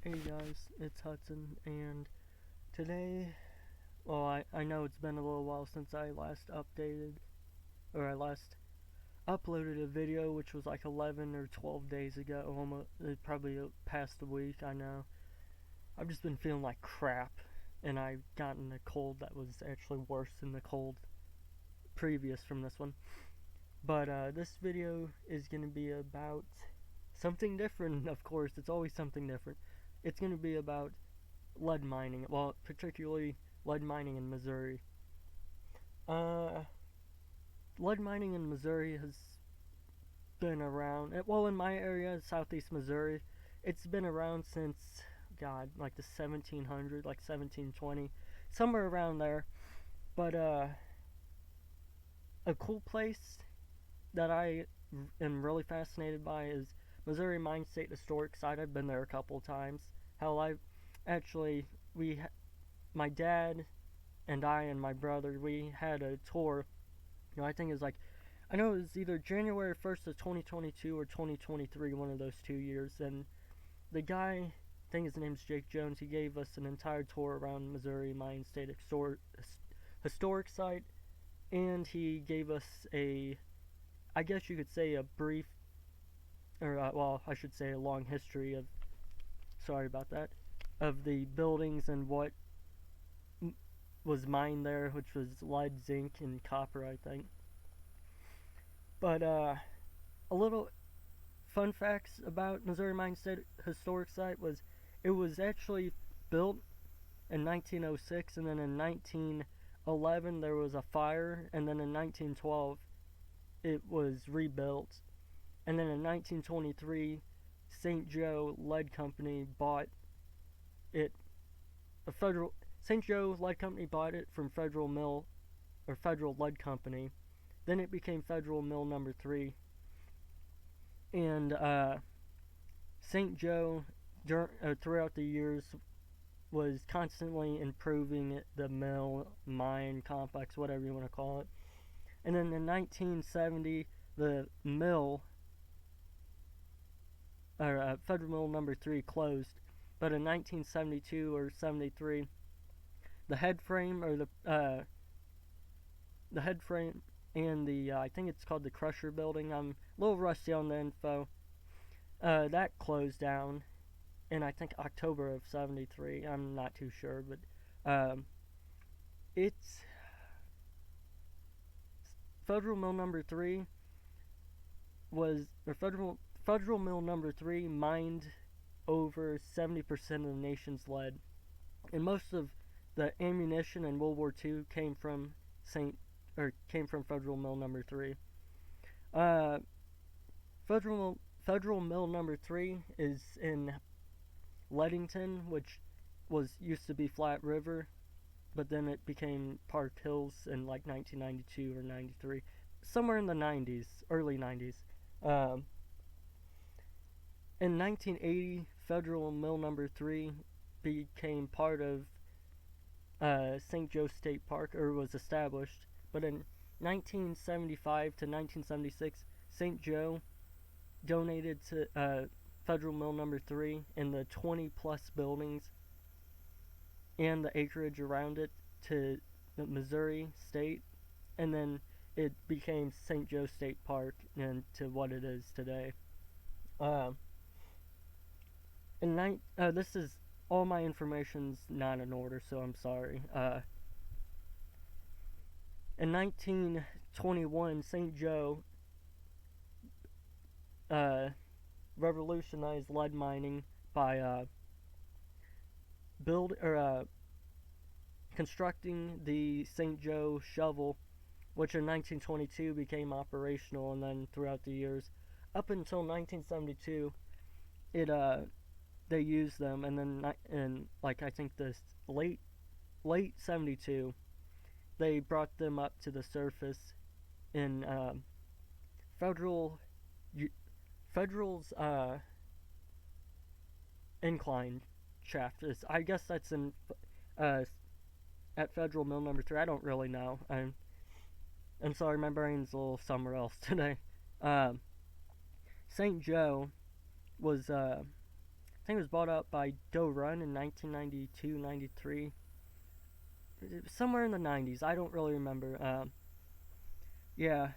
Hey guys, it's Hudson, and today, I know it's been a little while since I last uploaded a video, which was like 11 or 12 days ago, almost, probably past a week, I know. I've just been feeling like crap, and I've gotten a cold that was actually worse than the cold previous from this one. But, this video is gonna be about something different, of course, it's always something different. It's gonna be about lead mining, well, particularly lead mining in Missouri. Uh, Lead mining in Missouri has been around, well, in my area, southeast Missouri, it's been around since, God, like the 1700s, like 1720, somewhere around there. But, a cool place that I am really fascinated by is Missouri Mine State Historic Site. I've been there a couple times. Hell, I actually, my dad and I and my brother, we had a tour. I think it was like, I know it was either January 1st of 2022 or 2023, one of those 2 years. And the guy, I think his name's Jake Jones, he gave us an entire tour around Missouri Mine State Historic Site. And he gave us I guess you could say a brief, or I should say a long history of, sorry about that, of the buildings and what was mined there, which was lead, zinc, and copper, I think. But a little fun facts about Missouri Mine State Historic Site was it was actually built in 1906, and then in 1911 there was a fire, and then in 1912 it was rebuilt, and then in 1923 St. Joe Lead Company bought it. A federal St. Joe Lead Company bought it from Federal Mill, or Federal Lead Company. Then it became Federal Mill Number 3. And St. Joe, throughout the years, was constantly improving the mill, mine, complex, whatever you want to call it. And then in 1970, the mill, or Federal Mill Number 3, closed. But in 1972 or 73, the head frame, or the head frame and I think it's called the Crusher Building. I'm a little rusty on the info. That closed down in, I think, October of 73. I'm not too sure, but it's Federal Mill Number 3 was, or Federal Mill Number 3 mined over 70% of the nation's lead. And most of the ammunition in World War II came from Federal Mill Number 3. Federal Mill Number 3 is in Leadington, which used to be Flat River, but then it became Park Hills in like 1992 or 93, somewhere in the 90s, early 90s. In 1980, Federal Mill Number 3 became part of St. Joe State Park, or was established. But in 1975 to 1976, St. Joe donated to Federal Mill Number 3 and the 20 plus buildings and the acreage around it to the Missouri State, and then it became St. Joe State Park and to what it is today. This is all my information's not in order, so I'm sorry. In 1921, St. Joe revolutionized lead mining by constructing the St. Joe shovel, which in 1922 became operational, and then throughout the years, up until 1972, they used them, and then I think the late 72, they brought them up to the surface in Federal's incline shaft. I guess that's in at Federal Mill Number 3. I don't really know. I'm sorry, my brain's a little somewhere else today. St. Joe was think it was bought out by Doe Run in 1992, 93. Somewhere in the 90s. I don't really remember. Yeah,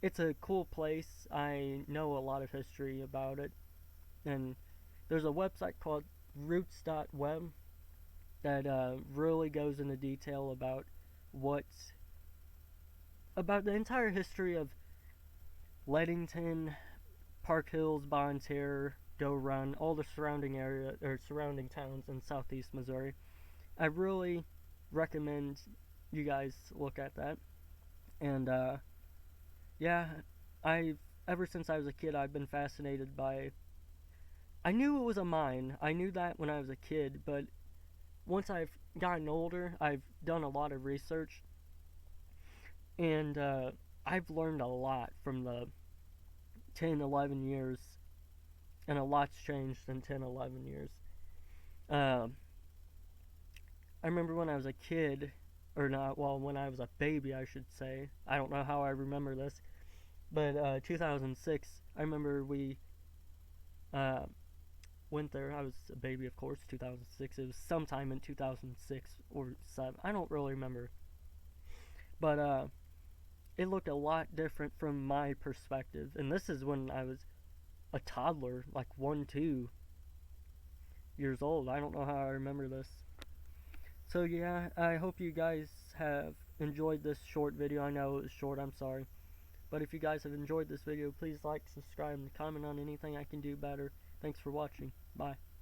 it's a cool place. I know a lot of history about it. And there's a website called roots.web that really goes into detail about the entire history of Leadington, Park Hills, Bon Terre, Doe Run, all the surrounding area or surrounding towns in southeast Missouri. I really recommend you guys look at that. And yeah, I ever since I was a kid, I've been fascinated by. I knew it was a mine. I knew that when I was a kid, but once I've gotten older, I've done a lot of research, and I've learned a lot from the 10, 11 years, and a lot's changed in 10, 11 years. Uh, I remember when I was a kid, or not, well, when I was a baby, I should say. I don't know how I remember this, but 2006, I remember we uh, went there. I was a baby, of course, 2006. It was sometime in 2006 or 7. I don't really remember. But it looked a lot different from my perspective. And this is when I was a toddler, like 1, 2 years old. I don't know how I remember this. So yeah, I hope you guys have enjoyed this short video. I know it was short, I'm sorry. But if you guys have enjoyed this video, please like, subscribe, and comment on anything I can do better. Thanks for watching. Bye.